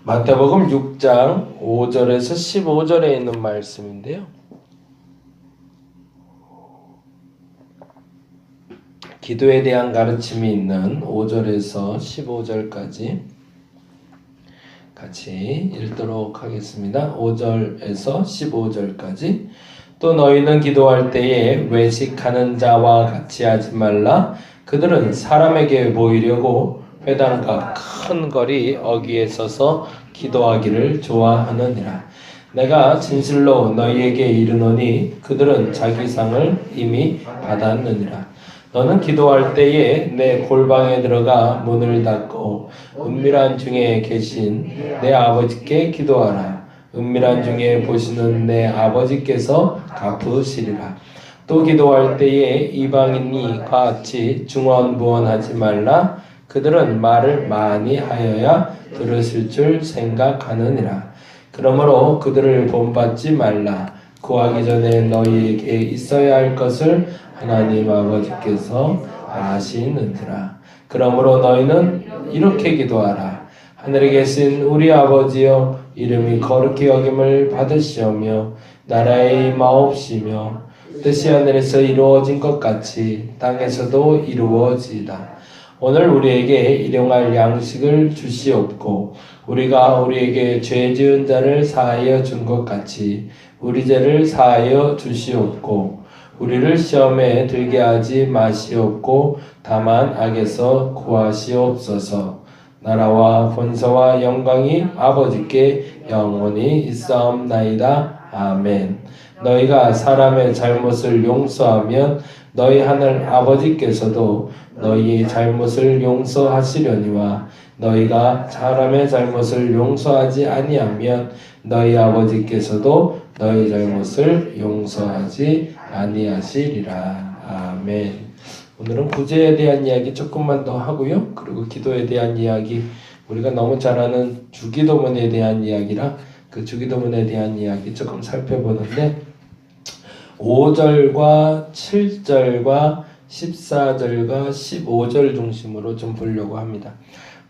마태복음 6장 5절에서 15절에 있는 말씀인데요. 기도에 대한 가르침이 있는 5절에서 15절까지 같이 읽도록 하겠습니다. 5절에서 15절까지. 또 너희는 기도할 때에 외식하는 자와 같이 하지 말라. 그들은 사람에게 보이려고 회당과 큰 거리 어귀에 서서 기도하기를 좋아하느니라. 내가 진실로 너희에게 이르노니 그들은 자기 상을 이미 받았느니라. 너는 기도할 때에 내 골방에 들어가 문을 닫고 은밀한 중에 계신 내 아버지께 기도하라. 은밀한 중에 보시는 내 아버지께서 갚으시리라. 또 기도할 때에 이방인이 같이 중언부언하지 말라. 그들은 말을 많이 하여야 들으실 줄 생각하느니라. 그러므로 그들을 본받지 말라. 구하기 전에 너희에게 있어야 할 것을 하나님 아버지께서 아시느니라. 그러므로 너희는 이렇게 기도하라. 하늘에 계신 우리 아버지여, 이름이 거룩히 여김을 받으시오며 나라의 임하옵시며 뜻이 하늘에서 이루어진 것 같이 땅에서도 이루어지이다. 오늘 우리에게 일용할 양식을 주시옵고 우리가 우리에게 죄 지은 자를 사하여 준 것 같이 우리 죄를 사하여 주시옵고 우리를 시험에 들게 하지 마시옵고 다만 악에서 구하시옵소서. 나라와 권세와 영광이 아버지께 영원히 있사옵나이다. 아멘. 너희가 사람의 잘못을 용서하면 너희 하늘 아버지께서도 너희의 잘못을 용서하시려니와 너희가 사람의 잘못을 용서하지 아니하면 너희 아버지께서도 너희 잘못을 용서하지 아니하시리라. 아멘. 오늘은 구제에 대한 이야기 조금만 더 하고요. 그리고 기도에 대한 이야기, 우리가 너무 잘 아는 주기도문에 대한 이야기라 그 주기도문에 대한 이야기 조금 살펴보는데 5절과 7절과 14절과 15절 중심으로 좀 보려고 합니다.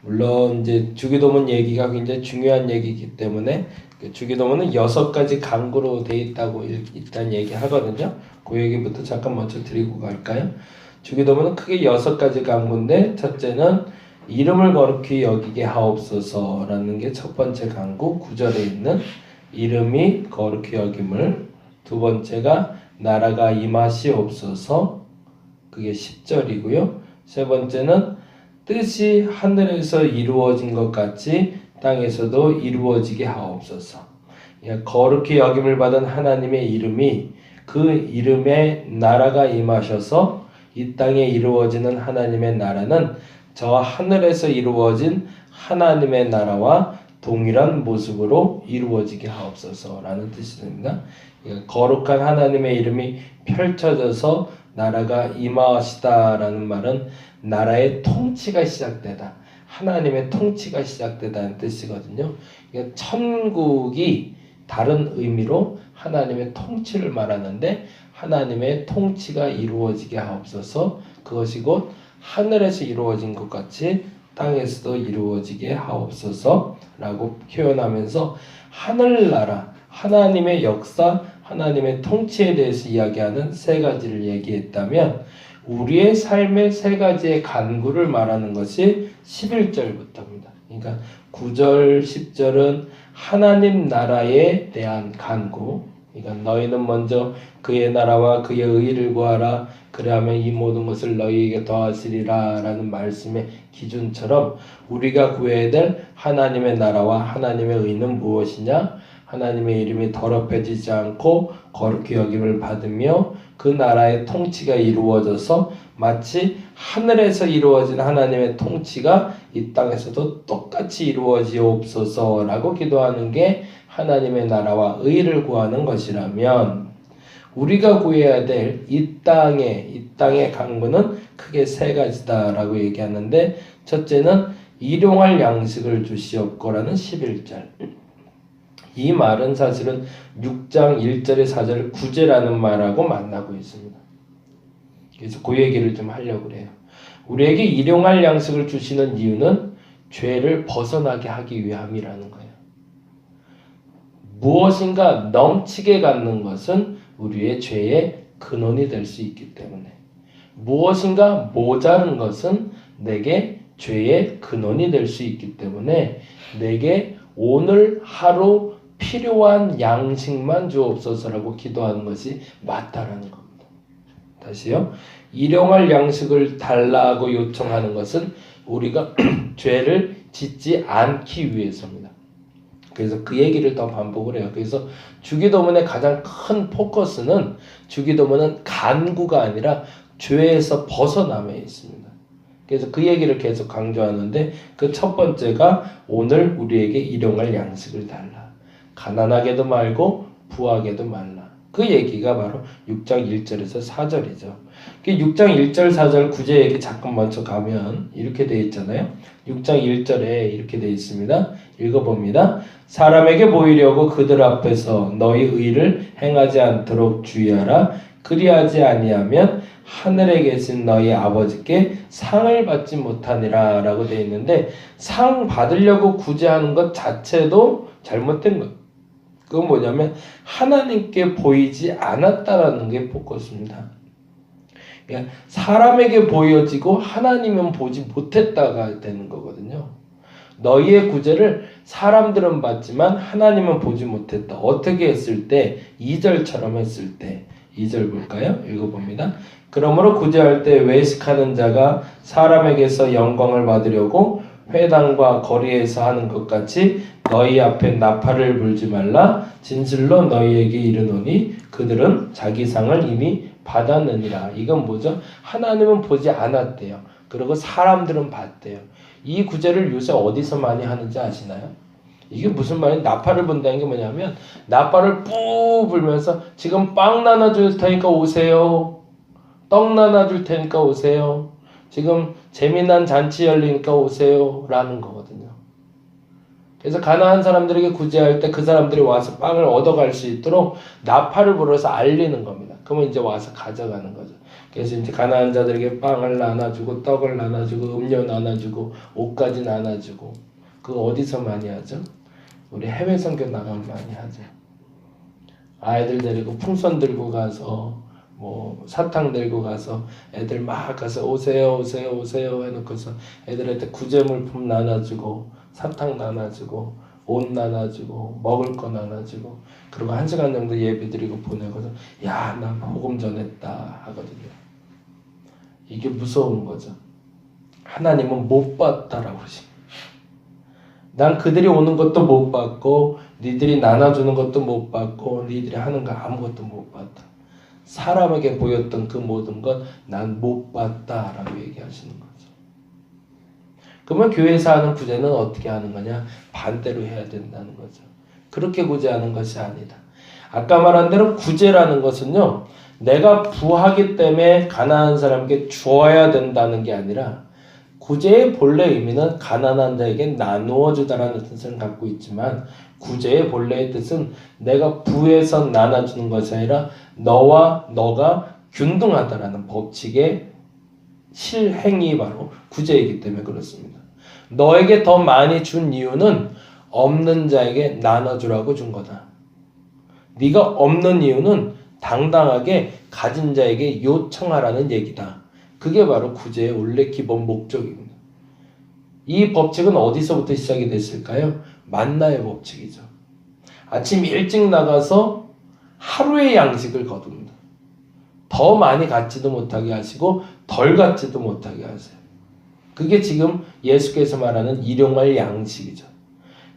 물론 이제 주기도문 얘기가 굉장히 중요한 얘기이기 때문에 주기도문은 6가지 강구로 되어 있다고 일단 얘기하거든요. 그 얘기부터 잠깐 먼저 드리고 갈까요? 주기도문은 크게 6가지 강구인데 첫째는 이름을 거룩히 여기게 하옵소서라는 게 첫 번째 강구 9절에 있는 이름이 거룩히 여김을, 두 번째가 나라가 임하시옵소서 그게 10절이고요. 세 번째는 뜻이 하늘에서 이루어진 것 같이 땅에서도 이루어지게 하옵소서. 거룩히 여김을 받은 하나님의 이름이 그 이름에 나라가 임하셔서 이 땅에 이루어지는 하나님의 나라는 저 하늘에서 이루어진 하나님의 나라와 동일한 모습으로 이루어지게 하옵소서라는 뜻이 됩니다. 거룩한 하나님의 이름이 펼쳐져서 나라가 임하시다라는 말은 나라의 통치가 시작되다. 하나님의 통치가 시작되다는 뜻이거든요. 천국이 다른 의미로 하나님의 통치를 말하는데 하나님의 통치가 이루어지게 하옵소서. 그것이 곧 하늘에서 이루어진 것 같이 땅에서도 이루어지게 하옵소서라고 표현하면서 하늘나라, 하나님의 역사, 하나님의 통치에 대해서 이야기하는 3가지를 얘기했다면 우리의 삶의 3가지의 간구를 말하는 것이 11절부터입니다. 그러니까 9절, 10절은 하나님 나라에 대한 간구, 그러니까 너희는 먼저 그의 나라와 그의 의를 구하라. 그리하면 이 모든 것을 너희에게 더하시리라 라는 말씀의 기준처럼 우리가 구해야 될 하나님의 나라와 하나님의 의는 무엇이냐? 하나님의 이름이 더럽혀지지 않고 거룩히 여김을 받으며 그 나라의 통치가 이루어져서 마치 하늘에서 이루어진 하나님의 통치가 이 땅에서도 똑같이 이루어지옵소서라고 기도하는 게 하나님의 나라와 의를 구하는 것이라면 우리가 구해야 될 이 땅의 강구는 크게 3가지다라고 얘기하는데 첫째는 일용할 양식을 주시옵고라는 11절. 이 말은 사실은 6장 1절에 4절 구제라는 말하고 만나고 있습니다. 그래서 그 얘기를 좀 하려고 그래요. 우리에게 일용할 양식을 주시는 이유는 죄를 벗어나게 하기 위함이라는 거예요. 무엇인가 넘치게 갖는 것은 우리의 죄의 근원이 될 수 있기 때문에 무엇인가 모자른 것은 내게 죄의 근원이 될 수 있기 때문에 내게 오늘 하루 필요한 양식만 주옵소서라고 기도하는 것이 맞다라는 겁니다. 다시요. 일용할 양식을 달라고 요청하는 것은 우리가 죄를 짓지 않기 위해서입니다. 그래서 그 얘기를 더 반복을 해요. 그래서 주기도문의 가장 큰 포커스는 주기도문은 간구가 아니라 죄에서 벗어남에 있습니다. 그래서 그 얘기를 계속 강조하는데 그 첫 번째가 오늘 우리에게 일용할 양식을 달라. 가난하게도 말고 부하게도 말라. 그 얘기가 바로 6장 1절에서 4절이죠. 6장 1절 4절 구제 얘기 잠깐 먼저 가면 이렇게 되어 있잖아요. 6장 1절에 이렇게 되어 있습니다. 읽어봅니다. 사람에게 보이려고 그들 앞에서 너희 의를 행하지 않도록 주의하라. 그리하지 아니하면 하늘에 계신 너희 아버지께 상을 받지 못하니라 라고 되어 있는데 상 받으려고 구제하는 것 자체도 잘못된 것. 그건 뭐냐면 하나님께 보이지 않았다라는 게 포커스입니다. 그러니까 사람에게 보여지고 하나님은 보지 못했다가 되는 거거든요. 너희의 구제를 사람들은 봤지만 하나님은 보지 못했다. 어떻게 했을 때? 2절처럼 했을 때. 2절 볼까요? 읽어봅니다. 그러므로 구제할 때 외식하는 자가 사람에게서 영광을 받으려고 회당과 거리에서 하는 것 같이 너희 앞에 나팔을 불지 말라. 진실로 너희에게 이르노니 그들은 자기 상을 이미 받았느니라. 이건 뭐죠? 하나님은 보지 않았대요. 그리고 사람들은 봤대요. 이 구제를 요새 어디서 많이 하는지 아시나요? 이게 무슨 말이에요? 나팔을 분다는 게 뭐냐면 나팔을 뿌 불면서 지금 빵 나눠줄 테니까 오세요. 떡 나눠줄 테니까 오세요. 지금 재미난 잔치 열리니까 오세요. 라는 거거든요. 그래서 가난한 사람들에게 구제할 때 그 사람들이 와서 빵을 얻어갈 수 있도록 나팔을 불어서 알리는 겁니다. 그러면 이제 와서 가져가는 거죠. 그래서 이제 가난한 자들에게 빵을 나눠주고 떡을 나눠주고 음료 나눠주고 옷까지 나눠주고 그거 어디서 많이 하죠? 우리 해외 선교 나가면 많이 하죠. 아이들 데리고 풍선 들고 가서 뭐 사탕 들고 가서 애들 막 가서 오세요 오세요 오세요 해놓고서 애들한테 구제물품 나눠주고 사탕 나눠주고 옷 나눠주고 먹을 거 나눠주고 그리고 1시간 정도 예배 드리고 보내고서 야, 나 복음 전했다 하거든요. 이게 무서운 거죠. 하나님은 못 봤다라고 그러십니다. 난 그들이 오는 것도 못 봤고 니들이 나눠주는 것도 못 봤고 니들이 하는 거 아무것도 못 봤다. 사람에게 보였던 그 모든 것 난 못 봤다라고 얘기하시는 거죠. 그러면 교회에서 하는 구제는 어떻게 하는 거냐? 반대로 해야 된다는 거죠. 그렇게 구제하는 것이 아니다. 아까 말한 대로 구제라는 것은요. 내가 부하기 때문에 가난한 사람에게 주어야 된다는 게 아니라 구제의 본래 의미는 가난한 자에게 나누어 주다라는 뜻을 갖고 있지만 구제의 본래의 뜻은 내가 부에서 나눠주는 것이 아니라 너와 너가 균등하다라는 법칙의 실행이 바로 구제이기 때문에 그렇습니다. 너에게 더 많이 준 이유는 없는 자에게 나눠주라고 준 거다. 네가 없는 이유는 당당하게 가진 자에게 요청하라는 얘기다. 그게 바로 구제의 원래 기본 목적입니다. 이 법칙은 어디서부터 시작이 됐을까요? 만나의 법칙이죠. 아침 일찍 나가서 하루의 양식을 거둡니다. 더 많이 갖지도 못하게 하시고 덜 갖지도 못하게 하세요. 그게 지금 예수께서 말하는 일용할 양식이죠.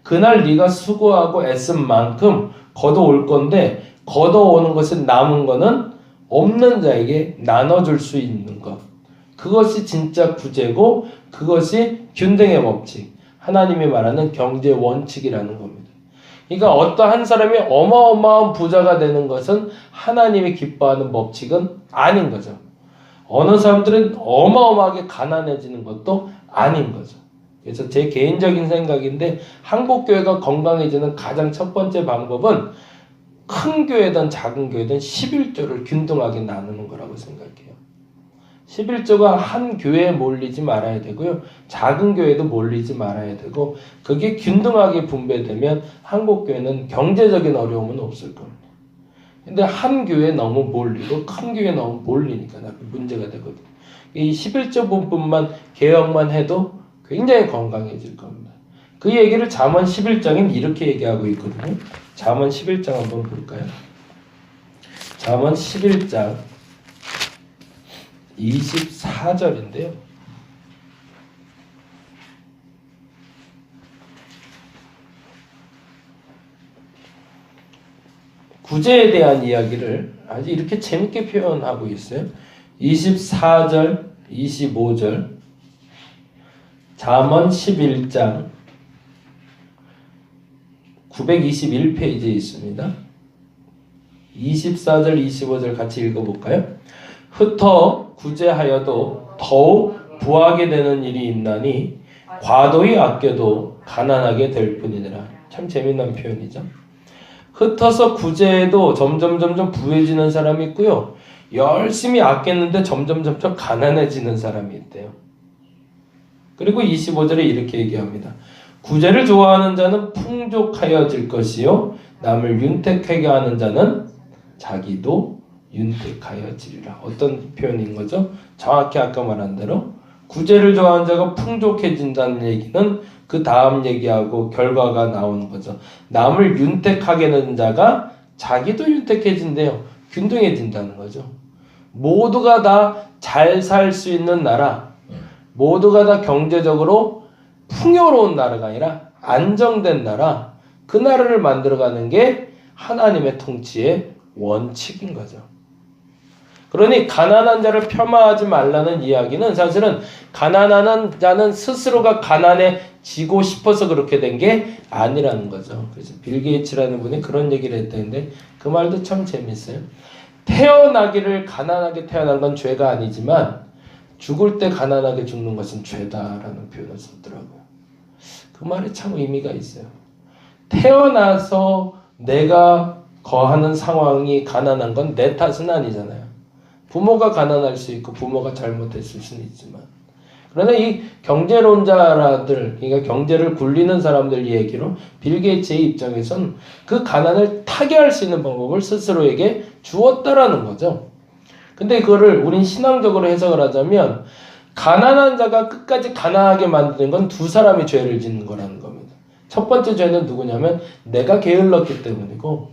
그날 네가 수고하고 애쓴 만큼 걷어올 건데 걷어오는 것이 남은 거는 없는 자에게 나눠줄 수 있는 것. 그것이 진짜 구제고 그것이 균등의 법칙. 하나님이 말하는 경제 원칙이라는 겁니다. 그러니까 어떠한 사람이 어마어마한 부자가 되는 것은 하나님이 기뻐하는 법칙은 아닌 거죠. 어느 사람들은 어마어마하게 가난해지는 것도 아닌 거죠. 그래서 제 개인적인 생각인데 한국교회가 건강해지는 가장 첫 번째 방법은 큰 교회든 작은 교회든 11조를 균등하게 나누는 거라고 생각해요. 11조가 한 교회에 몰리지 말아야 되고요. 작은 교회도 몰리지 말아야 되고 그게 균등하게 분배되면 한국 교회는 경제적인 어려움은 없을 겁니다. 근데 한 교회에 너무 몰리고 큰 교회에 너무 몰리니까 문제가 되거든요. 이 11조 부분만 개혁만 해도 굉장히 건강해질 겁니다. 그 얘기를 잠언 11장엔 이렇게 얘기하고 있거든요. 잠언 11장 한번 볼까요? 잠언 11장 24절인데요. 구제에 대한 이야기를 아주 이렇게 재밌게 표현하고 있어요. 24절, 25절, 잠언 11장 921페이지에 있습니다. 24절, 25절 같이 읽어볼까요? 흩어 구제하여도 더욱 부하게 되는 일이 있나니 과도히 아껴도 가난하게 될 뿐이니라. 참 재미난 표현이죠. 흩어서 구제해도 점점 부해지는 사람이 있고요. 열심히 아꼈는데 점점 가난해지는 사람이 있대요. 그리고 25절에 이렇게 얘기합니다. 구제를 좋아하는 자는 풍족하여질 것이요 남을 윤택하게 하는 자는 자기도 윤택하여지리라. 어떤 표현인 거죠? 정확히 아까 말한 대로 구제를 좋아하는 자가 풍족해진다는 얘기는 그 다음 얘기하고 결과가 나오는 거죠. 남을 윤택하게 하는 자가 자기도 윤택해진대요. 균등해진다는 거죠. 모두가 다 잘 살 수 있는 나라, 모두가 다 경제적으로 풍요로운 나라가 아니라 안정된 나라, 그 나라를 만들어가는 게 하나님의 통치의 원칙인 거죠. 그러니 가난한 자를 폄하하지 말라는 이야기는 사실은 가난한 자는 스스로가 가난해지고 싶어서 그렇게 된 게 아니라는 거죠. 그래서 빌 게이츠라는 분이 그런 얘기를 했다는데 그 말도 참 재밌어요. 태어나기를 가난하게 태어난 건 죄가 아니지만 죽을 때 가난하게 죽는 것은 죄다라는 표현을 썼더라고요. 그 말이 참 의미가 있어요. 태어나서 내가 거하는 상황이 가난한 건 내 탓은 아니잖아요. 부모가 가난할 수 있고 부모가 잘못했을 수는 있지만 그러나 이 경제론자들, 그러니까 경제를 굴리는 사람들 얘기로 빌 게이츠의 입장에선 그 가난을 타개할 수 있는 방법을 스스로에게 주었다라는 거죠. 근데 그거를 우린 신앙적으로 해석을 하자면 가난한 자가 끝까지 가난하게 만드는 건 두 사람이 죄를 짓는 거라는 겁니다. 첫 번째 죄는 누구냐면 내가 게을렀기 때문이고,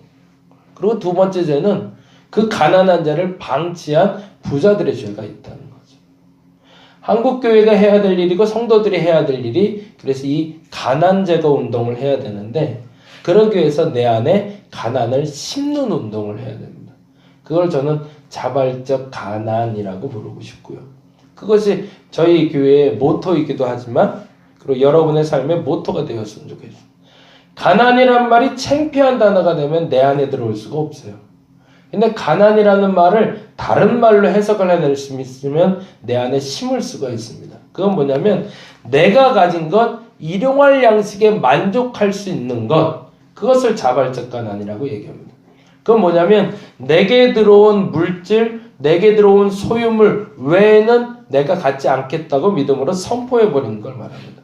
그리고 두 번째 죄는 그 가난한 자를 방치한 부자들의 죄가 있다는 거죠. 한국교회가 해야 될 일이고 성도들이 해야 될 일이 그래서 이 가난제거 운동을 해야 되는데, 그러기 위해서 내 안에 가난을 심는 운동을 해야 됩니다. 그걸 저는 자발적 가난이라고 부르고 싶고요. 그것이 저희 교회의 모토이기도 하지만 그리고 여러분의 삶의 모토가 되었으면 좋겠습니다. 가난이란 말이 창피한 단어가 되면 내 안에 들어올 수가 없어요. 근데 가난이라는 말을 다른 말로 해석을 해낼 수 있으면 내 안에 심을 수가 있습니다. 그건 뭐냐면 내가 가진 것, 일용할 양식에 만족할 수 있는 것, 그것을 자발적 가난이라고 얘기합니다. 그건 뭐냐면 내게 들어온 물질, 내게 들어온 소유물 외에는 내가 갖지 않겠다고 믿음으로 선포해버리는 걸 말합니다.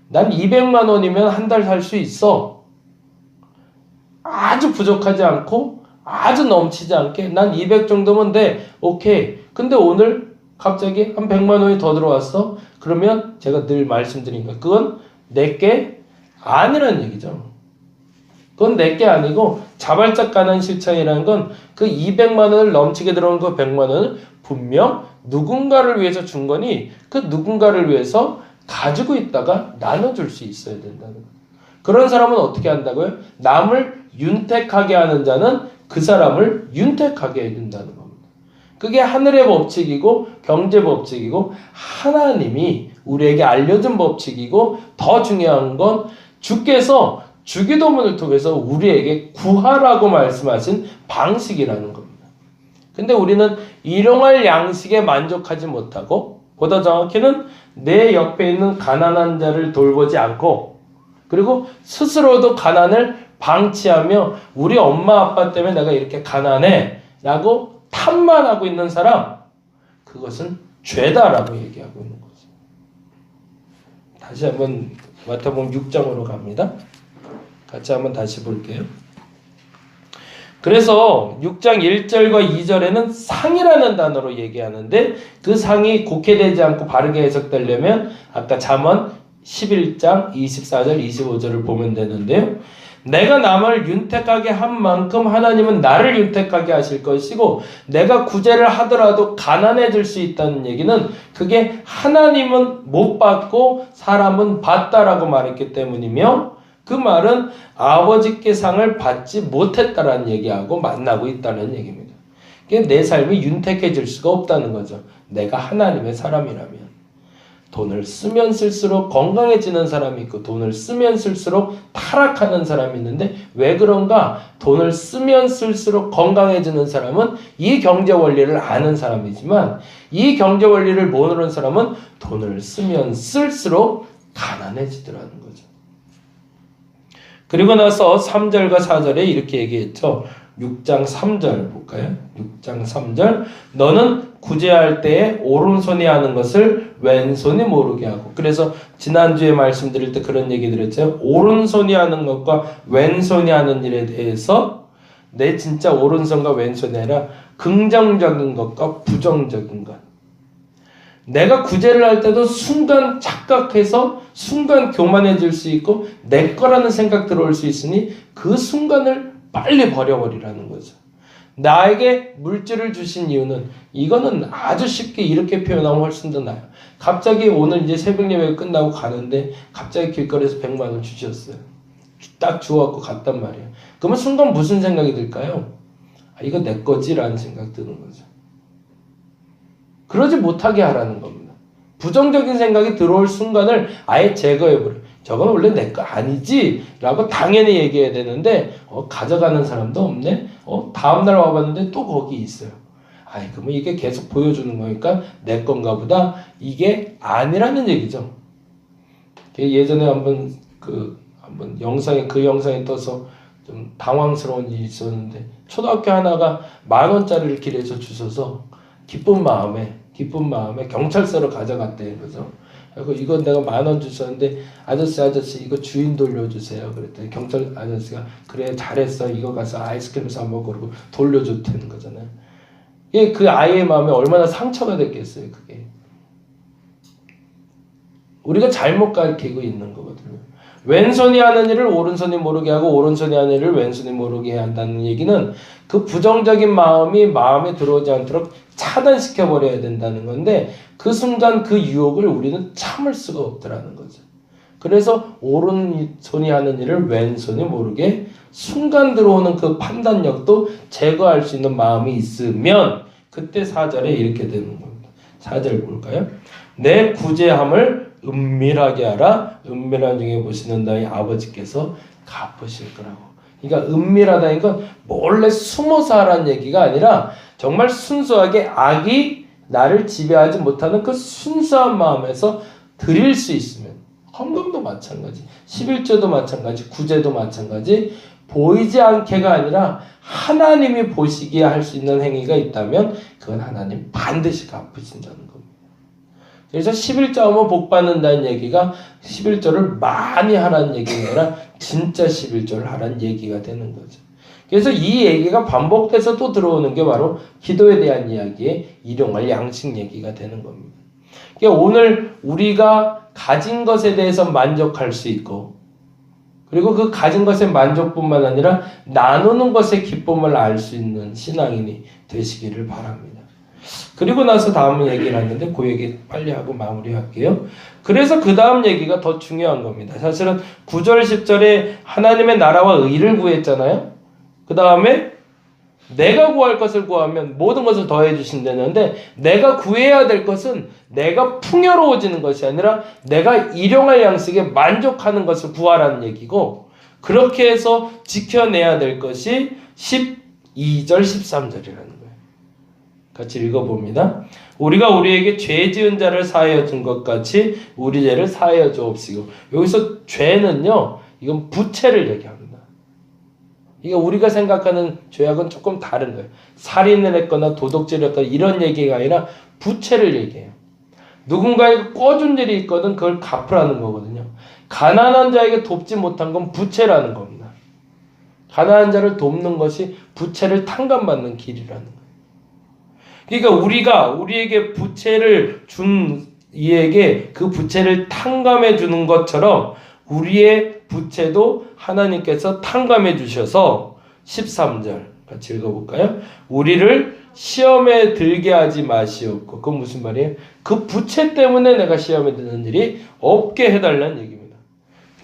난 200만 원이면 한 달 살 수 있어. 아주 부족하지 않고 아주 넘치지 않게 난 200 정도면 돼. 오케이. 근데 오늘 갑자기 한 100만 원이 더 들어왔어. 그러면 제가 늘 말씀드린 거, 그건 내게 아니라는 얘기죠. 그건 내게 아니고 자발적 가난 실천이라는 건 그 200만 원을 넘치게 들어온 그 100만 원을 분명 누군가를 위해서 준 거니 그 누군가를 위해서 가지고 있다가 나눠줄 수 있어야 된다는 거예요. 그런 사람은 어떻게 한다고요? 남을 윤택하게 하는 자는 그 사람을 윤택하게 해준다는 겁니다. 그게 하늘의 법칙이고 경제 법칙이고 하나님이 우리에게 알려준 법칙이고, 더 중요한 건 주께서 주기도문을 통해서 우리에게 구하라고 말씀하신 방식이라는 겁니다. 근데 우리는 일용할 양식에 만족하지 못하고, 보다 정확히는 내 옆에 있는 가난한 자를 돌보지 않고, 그리고 스스로도 가난을 방치하며 우리 엄마 아빠 때문에 내가 이렇게 가난해 라고 탓만 하고 있는 사람, 그것은 죄다라고 얘기하고 있는 거죠. 다시 한번 마태복음 6장으로 갑니다. 같이 한번 다시 볼게요. 그래서 6장 1절과 2절에는 상이라는 단어로 얘기하는데 그 상이 곡해되지 않고 바르게 해석되려면 아까 잠언 11장 24절 25절을 보면 되는데요. 내가 남을 윤택하게 한 만큼 하나님은 나를 윤택하게 하실 것이고 내가 구제를 하더라도 가난해질 수 있다는 얘기는 그게 하나님은 못 받고 사람은 받다라고 말했기 때문이며 그 말은 아버지께 상을 받지 못했다라는 얘기하고 만나고 있다는 얘기입니다. 내 삶이 윤택해질 수가 없다는 거죠. 내가 하나님의 사람이라면. 돈을 쓰면 쓸수록 건강해지는 사람이 있고 돈을 쓰면 쓸수록 타락하는 사람이 있는데 왜 그런가? 돈을 쓰면 쓸수록 건강해지는 사람은 이 경제 원리를 아는 사람이지만 이 경제 원리를 모르는 사람은 돈을 쓰면 쓸수록 가난해지더라는 거죠. 그리고 나서 3절과 4절에 이렇게 얘기했죠. 6장 3절 볼까요? 6장 3절 너는 구제할 때에 오른손이 하는 것을 왼손이 모르게 하고 그래서 지난주에 말씀드릴 때 그런 얘기 드렸죠. 오른손이 하는 것과 왼손이 하는 일에 대해서 내 진짜 오른손과 왼손이 아니라 긍정적인 것과 부정적인 것 내가 구제를 할 때도 순간 착각해서 순간 교만해질 수 있고 내 거라는 생각 들어올 수 있으니 그 순간을 빨리 버려버리라는 거죠. 나에게 물질을 주신 이유는 이거는 아주 쉽게 이렇게 표현하면 훨씬 더 나아요. 갑자기 오늘 이제 새벽 예배 끝나고 가는데 갑자기 길거리에서 100만 원 주셨어요. 딱 주워갖고 갔단 말이에요. 그러면 순간 무슨 생각이 들까요? 아, 이거 내 거지라는 생각 드는 거죠. 그러지 못하게 하라는 겁니다. 부정적인 생각이 들어올 순간을 아예 제거해버려요. 저건 원래 내 거 아니지? 라고 당연히 얘기해야 되는데 가져가는 사람도 없네? 다음날 와봤는데 또 거기 있어요. 아이 그러면 이게 계속 보여주는 거니까 내 건가 보다? 이게 아니라는 얘기죠. 예전에 한번 그 영상에 떠서 좀 당황스러운 일이 있었는데 초등학교 하나가 10,000원짜리를 길에서 주셔서 기쁜 마음에 경찰서로 가져갔대요. 그죠? 그리고 이건 내가 10,000원 주셨는데 아저씨 이거 주인 돌려주세요. 그랬더니 경찰 아저씨가 그래 잘했어 이거 가서 아이스크림 사 먹어 그러고 돌려줬다는 거잖아요. 이게 그 아이의 마음에 얼마나 상처가 됐겠어요. 그게 우리가 잘못 가르치고 있는 거거든요. 왼손이 하는 일을 오른손이 모르게 하고 오른손이 하는 일을 왼손이 모르게 해야 한다는 얘기는 그 부정적인 마음이 마음에 들어오지 않도록 차단시켜 버려야 된다는 건데 그 순간 그 유혹을 우리는 참을 수가 없더라는 거죠. 그래서 오른손이 하는 일을 왼손이 모르게 순간 들어오는 그 판단력도 제거할 수 있는 마음이 있으면 그때 4절에 이렇게 되는 겁니다. 4절 볼까요? 내 구제함을 은밀하게 하라. 은밀한 중에 보시는 너희 아버지께서 갚으실 거라고. 그러니까 은밀하다는 건 몰래 숨어서 하라는 얘기가 아니라 정말 순수하게 악이 나를 지배하지 못하는 그 순수한 마음에서 드릴 수 있으면 헌금도 마찬가지, 11조도 마찬가지, 구제도 마찬가지 보이지 않게가 아니라 하나님이 보시기에 할 수 있는 행위가 있다면 그건 하나님 반드시 갚으신다는 겁니다. 그래서 11조 복 받는다는 얘기가 11조를 많이 하라는 얘기가 아니라 진짜 11조를 하라는 얘기가 되는 거죠. 그래서 이 얘기가 반복돼서 또 들어오는 게 바로 기도에 대한 이야기에 일용할 양식 얘기가 되는 겁니다. 그러니까 오늘 우리가 가진 것에 대해서 만족할 수 있고 그리고 그 가진 것의 만족뿐만 아니라 나누는 것의 기쁨을 알 수 있는 신앙인이 되시기를 바랍니다. 그리고 나서 다음 얘기를 하는데 그 얘기 빨리 하고 마무리할게요. 그래서 그 다음 얘기가 더 중요한 겁니다. 사실은 9절 10절에 하나님의 나라와 의를 구했잖아요. 그 다음에 내가 구할 것을 구하면 모든 것을 더해 주신다는데 내가 구해야 될 것은 내가 풍요로워지는 것이 아니라 내가 일용할 양식에 만족하는 것을 구하라는 얘기고 그렇게 해서 지켜내야 될 것이 12절 13절이라는 거예요. 같이 읽어봅니다. 우리가 우리에게 죄 지은 자를 사하여 준 것 같이 우리 죄를 사하여 주옵시고. 여기서 죄는요 이건 부채를 얘기합니다. 이게 우리가 생각하는 죄악은 조금 다른 거예요. 살인을 했거나 도둑질을 했거나 이런 얘기가 아니라 부채를 얘기해요. 누군가에게 꿔준 일이 있거든 그걸 갚으라는 거거든요. 가난한 자에게 돕지 못한 건 부채라는 겁니다. 가난한 자를 돕는 것이 부채를 탕감받는 길이라는 거예요. 그러니까 우리가 우리에게 부채를 준 이에게 그 부채를 탕감해 주는 것처럼 우리의 부채도 하나님께서 탕감해 주셔서 13절 같이 읽어볼까요? 우리를 시험에 들게 하지 마시옵고, 그건 무슨 말이에요? 그 부채 때문에 내가 시험에 드는 일이 없게 해달라는 얘기입니다.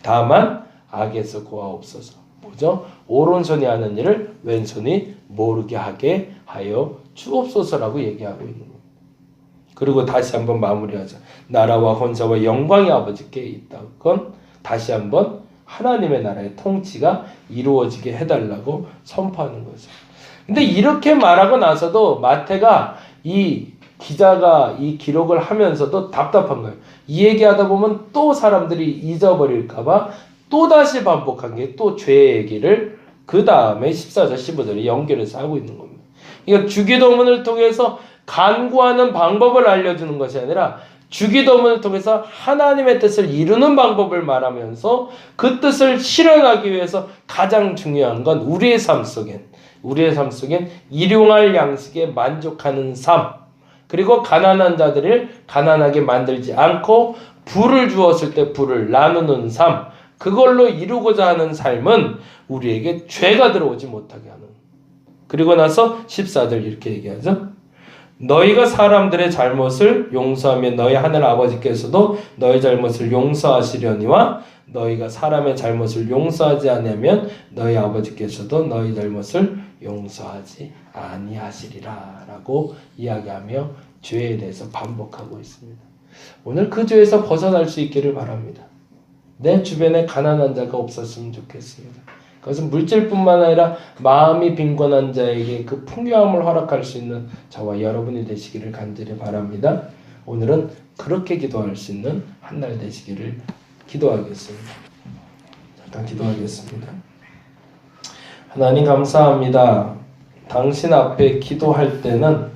다만 악에서 구하옵소서. 뭐죠? 오른손이 하는 일을 왼손이 모르게 하게 하여 주옵소서라고 얘기하고 있는 거예요. 그리고 다시 한번 마무리하자. 나라와 권세와 영광이 아버지께 있다. 그건 다시 한번 하나님의 나라의 통치가 이루어지게 해달라고 선포하는 거죠. 근데 이렇게 말하고 나서도 마태가 이 기자가 이 기록을 하면서도 답답한 거예요. 이 얘기하다 보면 또 사람들이 잊어버릴까봐 또다시 반복한 게 또 죄의 얘기를 그 다음에 14절 15절에 연결해서 하고 있는 겁니다. 그러니까 주기도문을 통해서 간구하는 방법을 알려주는 것이 아니라 주기도문을 통해서 하나님의 뜻을 이루는 방법을 말하면서 그 뜻을 실현하기 위해서 가장 중요한 건 우리의 삶 속엔 일용할 양식에 만족하는 삶, 그리고 가난한 자들을 가난하게 만들지 않고 부를 주었을 때 부를 나누는 삶, 그걸로 이루고자 하는 삶은 우리에게 죄가 들어오지 못하게 하는. 그리고 나서 14절 이렇게 얘기하죠. 너희가 사람들의 잘못을 용서하면 너희 하늘 아버지께서도 너희 잘못을 용서하시려니와 너희가 사람의 잘못을 용서하지 않으면 너희 아버지께서도 너희 잘못을 용서하지 아니하시리라 라고 이야기하며 죄에 대해서 반복하고 있습니다. 오늘 그 죄에서 벗어날 수 있기를 바랍니다. 내 주변에 가난한 자가 없었으면 좋겠습니다. 그것은 물질뿐만 아니라 마음이 빈곤한 자에게 그 풍요함을 허락할 수 있는 저와 여러분이 되시기를 간절히 바랍니다. 오늘은 그렇게 기도할 수 있는 한 날 되시기를 기도하겠습니다. 잠깐 기도하겠습니다. 하나님 감사합니다. 당신 앞에 기도할 때는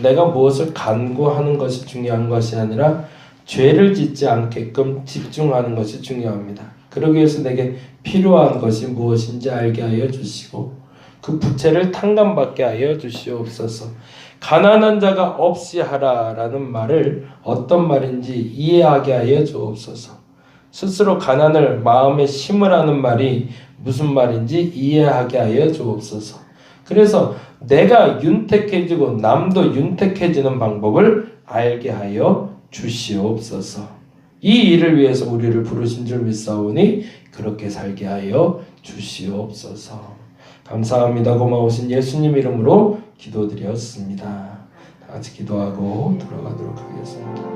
내가 무엇을 간구하는 것이 중요한 것이 아니라 죄를 짓지 않게끔 집중하는 것이 중요합니다. 그러기 위해서 내게 필요한 것이 무엇인지 알게 하여 주시고 그 부채를 탕감받게 하여 주시옵소서. 가난한 자가 없이 하라라는 말을 어떤 말인지 이해하게 하여 주옵소서. 스스로 가난을 마음에 심으라는 말이 무슨 말인지 이해하게 하여 주옵소서. 그래서 내가 윤택해지고 남도 윤택해지는 방법을 알게 하여 주시옵소서. 이 일을 위해서 우리를 부르신 줄 믿사오니 그렇게 살게 하여 주시옵소서. 감사합니다. 고마우신 예수님 이름으로 기도드렸습니다. 다 같이 기도하고 돌아가도록 하겠습니다.